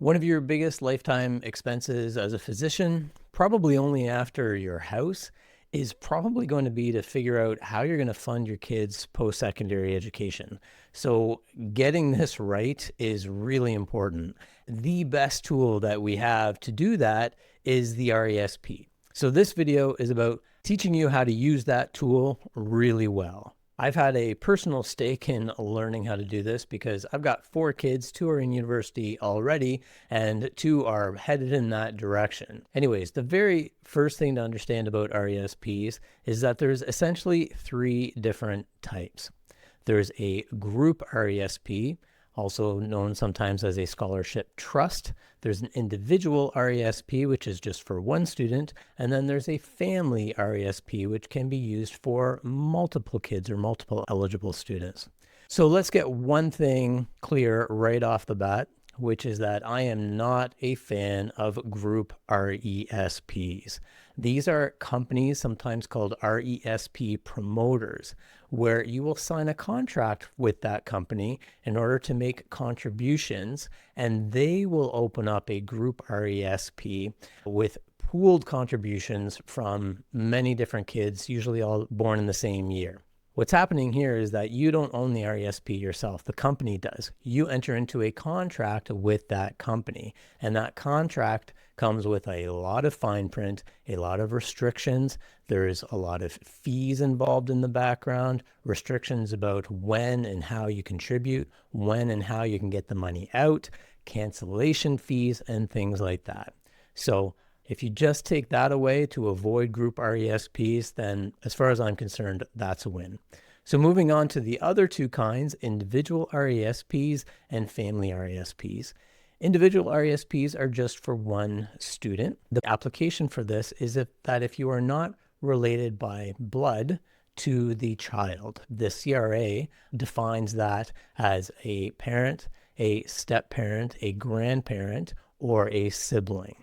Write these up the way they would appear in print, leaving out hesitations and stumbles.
One of your biggest lifetime expenses as a physician, probably only after your house, is probably going to be to figure out how you're going to fund your kids' post-secondary education. So getting this right is really important. The best tool that we have to do that is the RESP. So this video is about teaching you how to use that tool really well. I've had a personal stake in learning how to do this because I've got 4 kids, 2 are in university already, and 2 are headed in that direction. Anyways, the very first thing to understand about RESPs is that there's essentially 3 different types. There's a group RESP, also known sometimes as a scholarship trust. There's an individual RESP, which is just for one student. And then there's a family RESP, which can be used for multiple kids or multiple eligible students. So let's get one thing clear right off the bat, which is that I am not a fan of group RESPs. These are companies sometimes called RESP promoters, where you will sign a contract with that company in order to make contributions, and they will open up a group RESP with pooled contributions from many different kids, usually all born in the same year. What's happening here is that you don't own the RESP yourself. The company does. You enter into a contract with that company, and that contract comes with a lot of fine print, a lot of restrictions. There's a lot of fees involved in the background, restrictions about when and how you contribute, when and how you can get the money out, cancellation fees, and things like that. So if you just take that away to avoid group RESPs, then as far as I'm concerned, that's a win. So moving on to the other 2 kinds, individual RESPs and family RESPs. Individual RESPs are just for one student. The application for this is that if you are not related by blood to the child, the CRA defines that as a parent, a step-parent, a grandparent, or a sibling.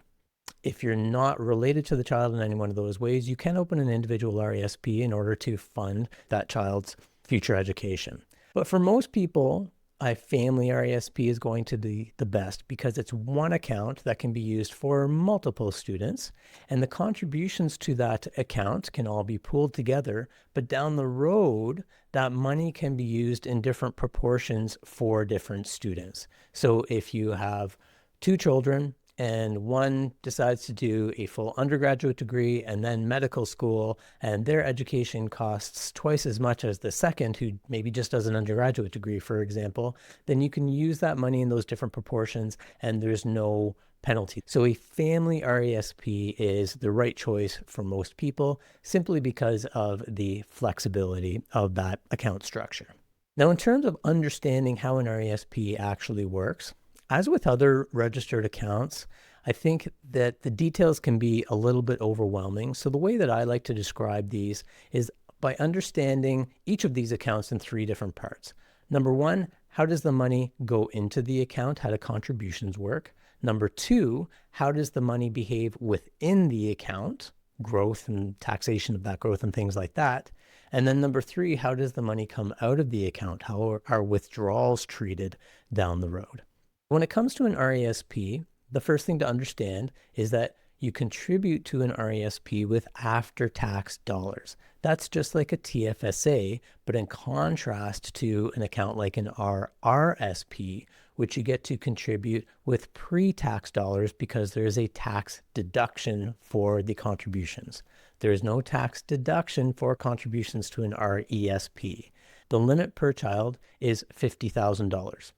If you're not related to the child in any one of those ways, you can open an individual RESP in order to fund that child's future education. But for most people, a family RESP is going to be the best because it's one account that can be used for multiple students, and the contributions to that account can all be pooled together, but down the road, that money can be used in different proportions for different students. So if you have 2 children, and one decides to do a full undergraduate degree and then medical school, and their education costs twice as much as the second, who maybe just does an undergraduate degree, for example, then you can use that money in those different proportions and there's no penalty. So a family RESP is the right choice for most people simply because of the flexibility of that account structure. Now, in terms of understanding how an RESP actually works, as with other registered accounts, I think that the details can be a little bit overwhelming. So the way that I like to describe these is by understanding each of these accounts in 3 different parts. Number 1, how does the money go into the account? How do contributions work? Number 2, how does the money behave within the account? Growth and taxation of that growth and things like that. And then number 3, how does the money come out of the account? How are withdrawals treated down the road? When it comes to an RESP, the first thing to understand is that you contribute to an RESP with after-tax dollars. That's just like a TFSA, but in contrast to an account like an RRSP, which you get to contribute with pre-tax dollars because there is a tax deduction for the contributions. There is no tax deduction for contributions to an RESP. The limit per child is $50,000.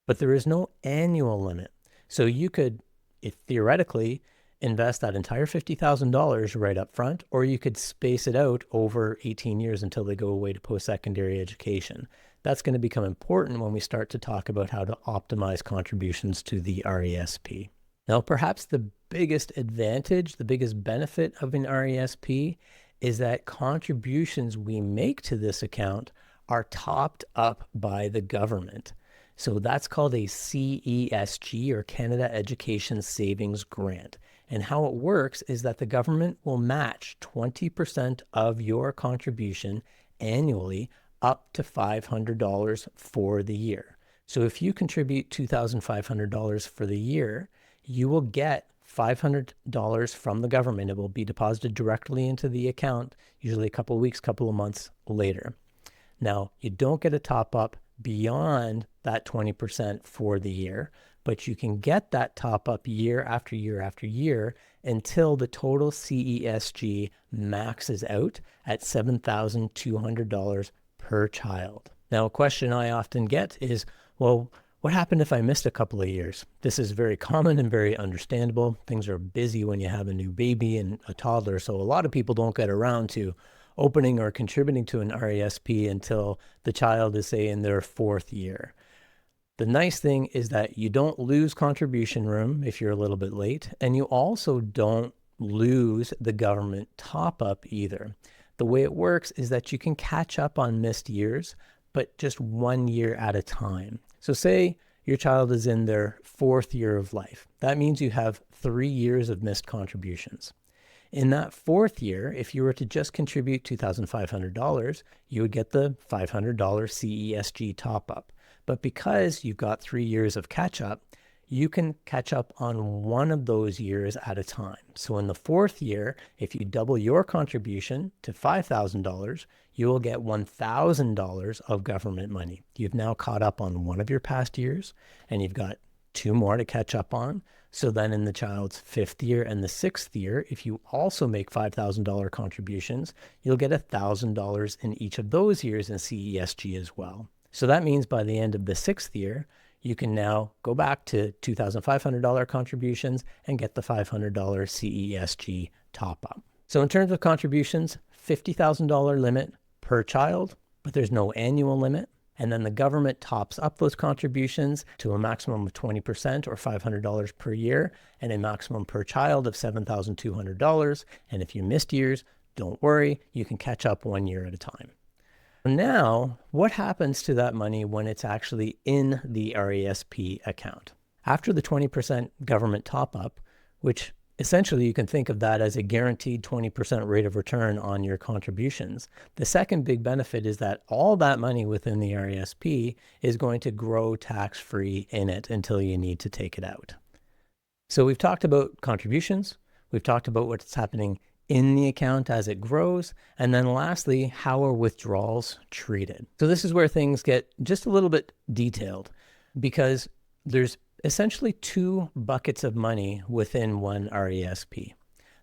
But there is no annual limit. So you could, if theoretically, invest that entire $50,000 right up front, or you could space it out over 18 years until they go away to post-secondary education. That's going to become important when we start to talk about how to optimize contributions to the RESP. Now, perhaps the biggest advantage, the biggest benefit of an RESP is that contributions we make to this account are topped up by the government. So that's called a CESG, or Canada Education Savings Grant. And how it works is that the government will match 20% of your contribution annually up to $500 for the year. So if you contribute $2,500 for the year, you will get $500 from the government. It will be deposited directly into the account, usually a couple of weeks, couple of months later. Now, you don't get a top up beyond that 20% for the year, but you can get that top up year after year after year until the total CESG maxes out at $7,200 per child. Now, a question I often get is, well, what happened if I missed a couple of years? This is very common and very understandable. Things are busy when you have a new baby and a toddler, so a lot of people don't get around to opening or contributing to an RESP until the child is, say, in their 4th year. The nice thing is that you don't lose contribution room if you're a little bit late, and you also don't lose the government top-up either. The way it works is that you can catch up on missed years, but just 1 year at a time. So say your child is in their 4th year of life. That means you have 3 years of missed contributions. In that 4th year, if you were to just contribute $2,500, you would get the $500 CESG top-up. But because you've got 3 years of catch-up, you can catch up on one of those years at a time. So in the 4th year, if you double your contribution to $5,000, you will get $1,000 of government money. You've now caught up on one of your past years, and you've got 2 more to catch up on. So then in the child's 5th year and the 6th year, if you also make $5,000 contributions, you'll get $1,000 in each of those years in CESG as well. So that means by the end of the 6th year, you can now go back to $2,500 contributions and get the $500 CESG top-up. So in terms of contributions, $50,000 limit per child, but there's no annual limit. And then the government tops up those contributions to a maximum of 20% or $500 per year and a maximum per child of $7,200. And if you missed years, don't worry, you can catch up 1 year at a time. Now, what happens to that money when it's actually in the RESP account? After the 20% government top-up, which essentially you can think of that as a guaranteed 20% rate of return on your contributions, the second big benefit is that all that money within the RESP is going to grow tax-free in it until you need to take it out. So we've talked about contributions, we've talked about what's happening in the account as it grows, and then lastly, how are withdrawals treated? So this is where things get just a little bit detailed, because there's essentially 2 buckets of money within one RESP.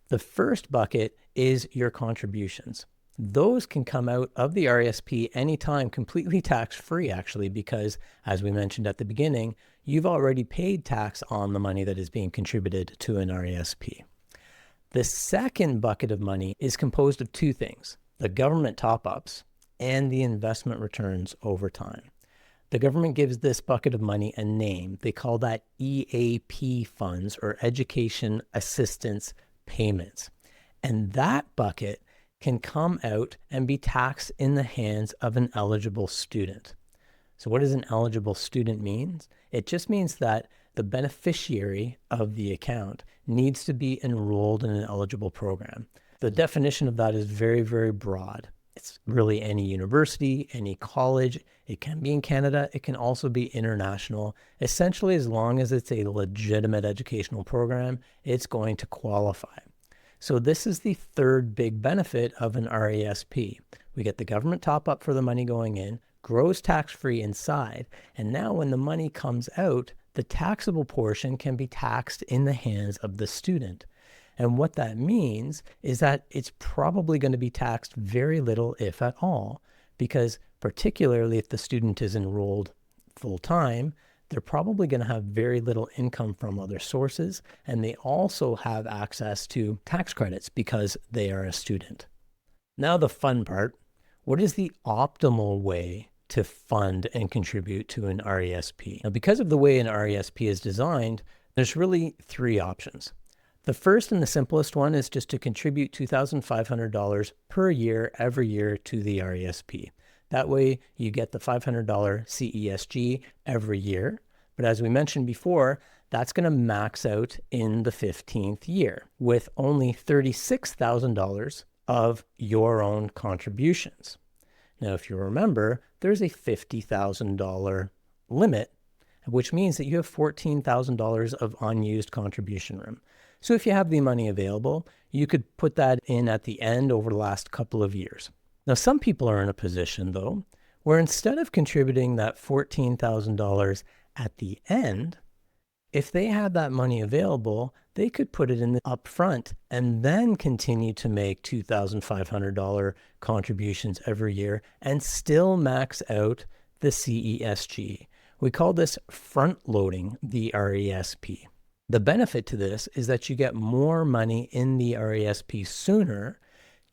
The first bucket is your contributions. Those can come out of the RESP anytime, completely tax-free actually, because as we mentioned at the beginning, you've already paid tax on the money that is being contributed to an RESP. The second bucket of money is composed of 2 things, the government top-ups and the investment returns over time. The government gives this bucket of money a name. They call that EAP funds, or Education Assistance Payments. And that bucket can come out and be taxed in the hands of an eligible student. So what does an eligible student mean? It just means that the beneficiary of the account needs to be enrolled in an eligible program. The definition of that is very, very broad. It's really any university, any college. It can be in Canada. It can also be international. Essentially, as long as it's a legitimate educational program, it's going to qualify. So this is the third big benefit of an RESP. We get the government top up for the money going in, grows tax-free inside, and now when the money comes out, the taxable portion can be taxed in the hands of the student. And what that means is that it's probably going to be taxed very little, if at all, because particularly if the student is enrolled full-time, they're probably going to have very little income from other sources, and they also have access to tax credits because they are a student. Now the fun part, what is the optimal way to fund and contribute to an RESP? Now, because of the way an RESP is designed, there's really 3 options. The first and the simplest one is just to contribute $2,500 per year, every year to the RESP. That way you get the $500 CESG every year. But as we mentioned before, that's going to max out in the 15th year with only $36,000 of your own contributions. Now, if you remember, there's a $50,000 limit which means that you have $14,000 of unused contribution room. So if you have the money available, you could put that in at the end over the last couple of years. Now, some people are in a position, though, where instead of contributing that $14,000 at the end, if they had that money available, they could put it in the upfront and then continue to make $2,500 contributions every year and still max out the CESG. We call this front loading the RESP. The benefit to this is that you get more money in the RESP sooner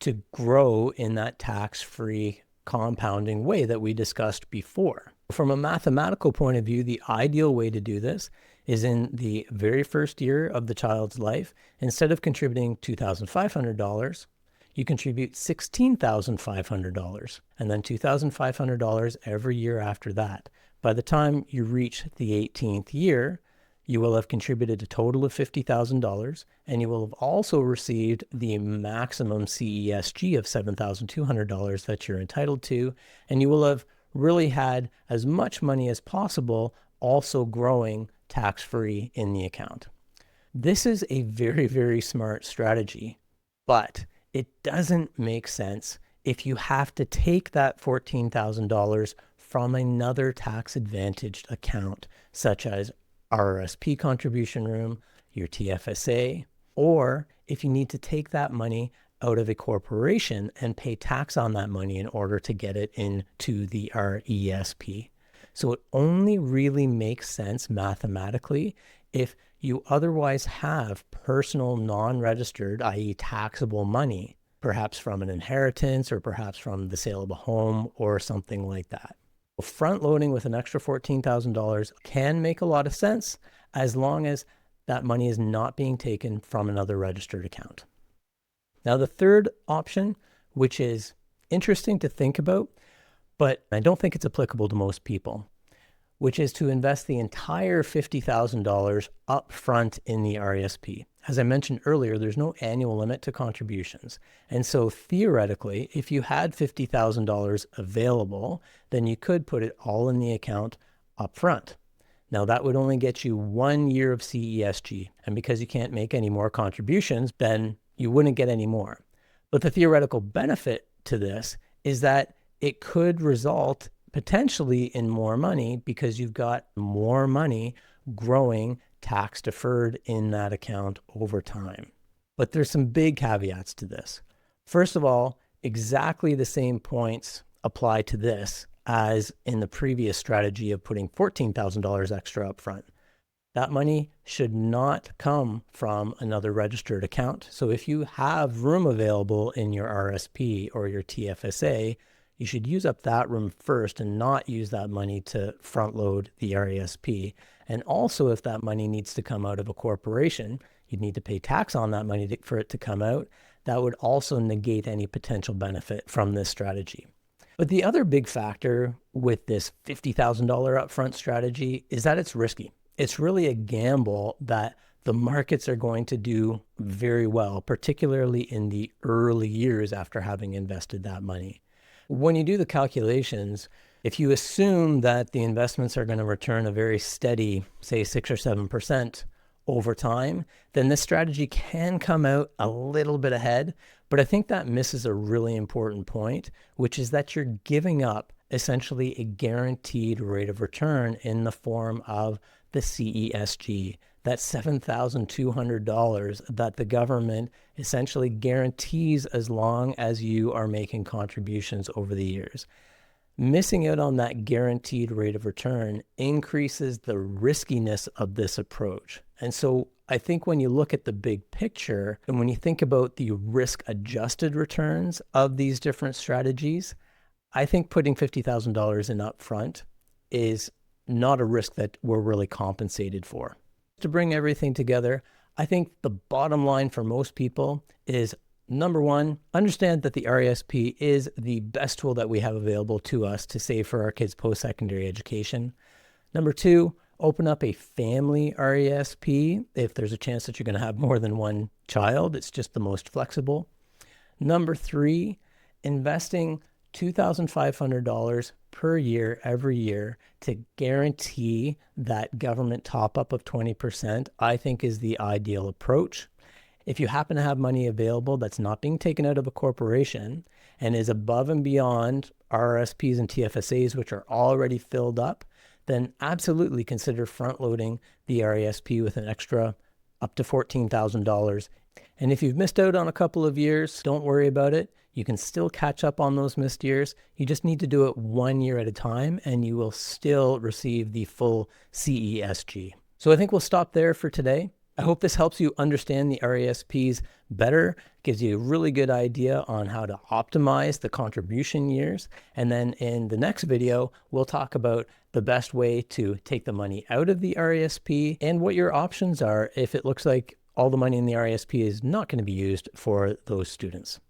to grow in that tax-free compounding way that we discussed before. From a mathematical point of view, the ideal way to do this is in the very first year of the child's life, instead of contributing $2,500, you contribute $16,500 and then $2,500 every year after that. By the time you reach the 18th year, you will have contributed a total of $50,000, and you will have also received the maximum CESG of $7,200 that you're entitled to, and you will have really had as much money as possible also growing tax-free in the account. This is a very, very smart strategy, but it doesn't make sense if you have to take that $14,000 from another tax-advantaged account, such as RRSP contribution room, your TFSA, or if you need to take that money out of a corporation and pay tax on that money in order to get it into the RESP. So it only really makes sense mathematically if you otherwise have personal non-registered, i.e. taxable money, perhaps from an inheritance or perhaps from the sale of a home or something like that. Front loading with an extra $14,000 can make a lot of sense as long as that money is not being taken from another registered account. Now, the third option, which is interesting to think about, but I don't think it's applicable to most people, which is to invest the entire $50,000 up front in the RESP. As I mentioned earlier, there's no annual limit to contributions. And so theoretically, if you had $50,000 available, then you could put it all in the account up front. Now, that would only get you 1 year of CESG. And because you can't make any more contributions, then you wouldn't get any more. But the theoretical benefit to this is that it could result potentially in more money because you've got more money growing tax deferred in that account over time. But there's some big caveats to this. First of all, exactly the same points apply to this as in the previous strategy of putting $14,000 extra up front. That money should not come from another registered account. So if you have room available in your RSP or your TFSA, you should use up that room first and not use that money to front load the RESP. And also, if that money needs to come out of a corporation, you'd need to pay tax on that money for it to come out. That would also negate any potential benefit from this strategy. But the other big factor with this $50,000 upfront strategy is that it's risky. It's really a gamble that the markets are going to do very well, particularly in the early years after having invested that money. When you do the calculations, if you assume that the investments are going to return a very steady, say 6 or 7% over time, then this strategy can come out a little bit ahead. But I think that misses a really important point, which is that you're giving up essentially a guaranteed rate of return in the form of the CESG, that $7,200 that the government essentially guarantees as long as you are making contributions over the years. Missing out on that guaranteed rate of return increases the riskiness of this approach. And so I think when you look at the big picture and when you think about the risk-adjusted returns of these different strategies, I think putting $50,000 in upfront is not a risk that we're really compensated for. To bring everything together, I think the bottom line for most people is, number one, understand that the RESP is the best tool that we have available to us to save for our kids' post-secondary education. Number two, open up a family RESP if there's a chance that you're going to have more than one child. It's just the most flexible. Number three, investing $2,500 per year every year to guarantee that government top up of 20%, I think is the ideal approach. If you happen to have money available that's not being taken out of a corporation and is above and beyond RRSPs and TFSAs, which are already filled up, then absolutely consider front loading the RESP with an extra up to $14,000. And if you've missed out on a couple of years, don't worry about it. You can still catch up on those missed years. You just need to do it 1 year at a time and you will still receive the full CESG. So I think we'll stop there for today. I hope this helps you understand the RESPs better, gives you a really good idea on how to optimize the contribution years. And then in the next video, we'll talk about the best way to take the money out of the RESP and what your options are if it looks like all the money in the RESP is not going to be used for those students.